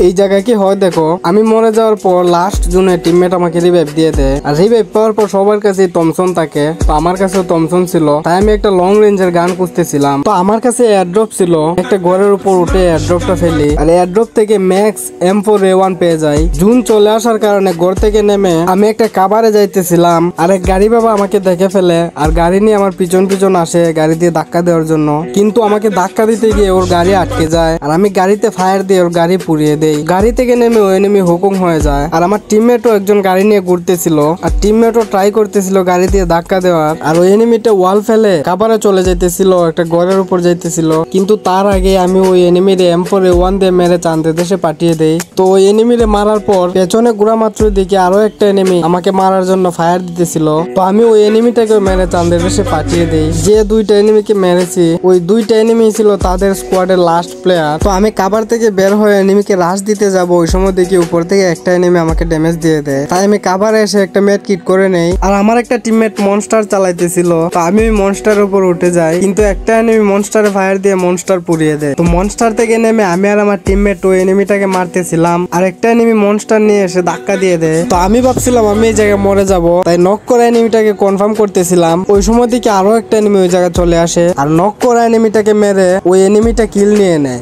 এই জায়গায় কি হয় দেখো, আমি মরে যাওয়ার পর লাস্ট জুনে টিমমেট আমাকে রিভাইভ দিয়ে দেয়। আর রিভাইভ পাওয়ার পর সবার কাছে টমসন থাকে, তো আমার কাছেও টমসন ছিল। তাই আমি একটা লং রেঞ্জের গান খুঁজতেছিলাম। তো আমার কাছে এয়ারড্রপ ছিল, একটা ঘরের উপর উঠে এয়ারড্রপটা ফেলি। আর এয়ারড্রপ থেকে ম্যাক্স M4A1 পেয়ে যাই। জুন চলে আসার কারণে ঘর থেকে নেমে আমি একটা কাবারে যাইতেছিলাম, আর এক গাড়ি বাবা আমাকে দেখে ফেলে আর গাড়ি নিয়ে আমার পিছন পিছন আসে গাড়ি দিয়ে ধাক্কা দেওয়ার জন্য। কিন্তু আমাকে ধাক্কা দিতে গিয়ে ওর গাড়ি আটকে যায়, আর আমি গাড়িতে ফায়ার দিয়ে ওর গাড়ি পুড়িয়ে দেই। গাড়ি থেকে নেমে ওই এনিমি হুকুম হয়ে যায়। আর আমার টিমমেটও একজন গাড়ি নিয়ে ঘুরতেছিল, আর টিমমেটও ট্রাই করতেছিল গাড়ি দিয়ে ধাক্কা দেওয়ার। আর ওই এনিমিটা ওয়াল ফেলে কাবারে চলে যাইতেছিল, একটা ঘরের উপর যাইতেছিল। কিন্তু তার আগে আমি ওই এনিমিরে M4A1 দিয়ে মেরে চাঁদের দেশে পাঠিয়ে দেই। তো ওই এনিমিরে মারার পর পেছনে ঘোরা মাত্র দেখি আরো একটা এনিমি আমাকে মারার জন্য ফায়ার দিতেছিল। তো আমি ওই এনিমিটাকে মেরে চাঁদের দেশে পাঠিয়ে দেই। যে দুইটা এনিমিকে মেরেছি ওই দুইটা এনিমি ছিল তাদের স্কোয়াডের লাস্ট প্লেয়ার। তো আমি কাবার থেকে বের হয়ে এনিমিকে রাশ দিতে যাব, ওই সময় দেখি উপর থেকে একটা এনিমি আমাকে ড্যামেজ দিয়ে দেয়। তাই আমি কাবারে এসে একটা মেড কিট করে নেই। আর আমার একটা টিমমেট মনস্টার চালাইতেছিল, তো আমি ওই মনস্টারের উপর উঠে যাই। কিন্তু একটা এনিমি মনস্টারে ফায়ার দিয়ে মনস্টার পুড়িয়ে দেয়। তো মনস্টার থেকে নেমে আমি আর আমার টিমমেট ওই এনিমিটাকে মারতেছিলাম, আর একটা এনিমি মনস্টার নিয়ে এসে ধাক্কা দিয়ে দেয়। তো আমি ভাবছিলাম আমি এই জায়গায় মরে যাব, তাই নক করা এনিমিটাকে কনফার্ম করতেছিলাম। ওই সময় থেকে আরো একটা এনিমি ওই জায়গায় চলে আসে, আর নক করা এনিমিটাকে মেরে ওই এনিমিটা কিল নিয়ে নেয়।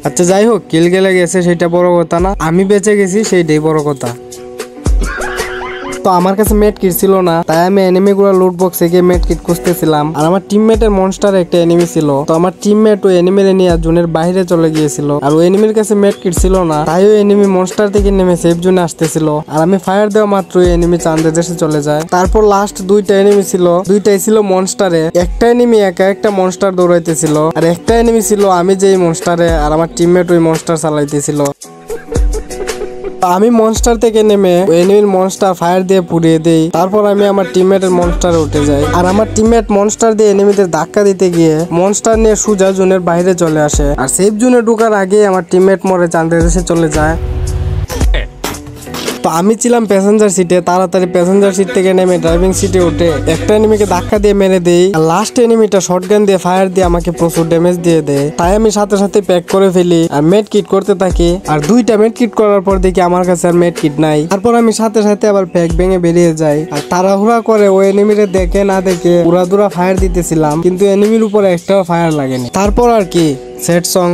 আচ্ছা যাই হোক, কিল গেলে গেছে সেটা বড় কথা না, আমি বেঁচে গেছি সেইটাই বড় কথা। তো আমার কাছে মেড কিট ছিল না, তাই আমি এনিমি গুলো লুট বক্সে গিয়ে মেড কিট খুঁজতেছিলাম। আর আমার টিমমেটের মনস্টার একটা এনিমি ছিল, তো আমার টিমমেট ওই এনিমিরে নিয়ে জোনের বাইরে চলে গিয়েছিল। আর ওই এনিমির কাছে মেড কিট ছিল না, তাই ওই এনিমি মনস্টার থেকে নেমে সেফ জোনে আসতেছিল। আর আমি ফায়ার দেওয়া মাত্র ওই এনিমি চাঁদের দেশে চলে যায়। তারপর লাস্ট দুইটা এনিমি ছিল, দুইটাই ছিল মনস্টারে। একটা এনিমি একা একটা মনস্টার দৌড়াইতেছিল, আর একটা এনিমি ছিল আমি যেই মনস্টারে, আর আমার টিমমেট ওই মনস্টার চালাইতেছিল। আমি মনস্টার থেকে নেমে ওই এনিমির মনস্টার ফায়ার দিয়ে পুড়িয়ে দেই। তারপর আমি আমার টিমমেটের মনস্টারে উঠে যাই, আর আমার টিমমেট মনস্টার দিয়ে এনিমিদের ধাক্কা দিতে গিয়ে মনস্টার নিয়ে সোজা জোনের বাইরে চলে আসে। আর সেফ জোনে ঢোকার আগে আমার টিমমেট মরে চাঁদের দেশে চলে যায়। তো আমি ছিলাম প্যাসেঞ্জার সিটে, তাড়াতাড়ি প্যাসেঞ্জার সিট থেকে নেমে ড্রাইভিং সিটে উঠে একটা এনিমিকে ধাক্কা দিয়ে মেরে দেই। আর লাস্ট এনিমিটা শটগান দিয়ে ফায়ার দিয়ে আমাকে প্রচুর ড্যামেজ দিয়ে দেয়। তাই আমি সাথে সাথে প্যাক করে ফেলি আর মেড কিট করতে থাকি। আর দুইটা মেড কিট করার পর দেখি আমার কাছে আর মেড কিট নাই। তারপর আমি সাথে সাথে আবার প্যাক ভেঙে বেরিয়ে যাই। আর তাড়াহুড়া করে ওই এনিমিরে দেখে না দেখে উড়াদুরা ফায়ার দিতেছিলাম, কিন্তু এনিমির উপরে একটাও ফায়ার লাগেনি। তারপর আর কি, সেট সং।